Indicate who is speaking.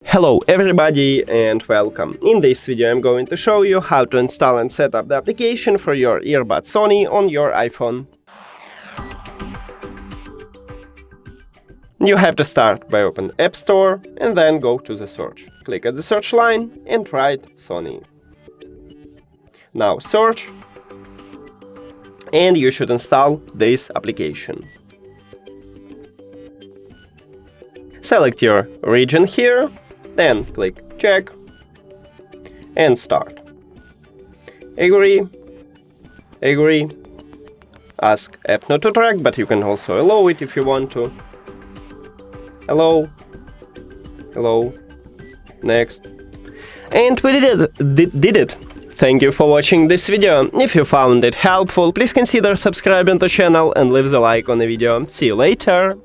Speaker 1: Hello everybody and welcome. In this video I'm going to show you how to install and set up the application for your earbud Sony on your iPhone. You have to start by open App Store and then go to the search. Click at the search line and write Sony. Now search and you should install this application. Select your region here, then click check and start. Agree, ask app not to track, but you can also allow it if you want to. Allow, next. And we did it. Thank you for watching this video. If you found it helpful, please consider subscribing to the channel and leave the like on the video. See you later.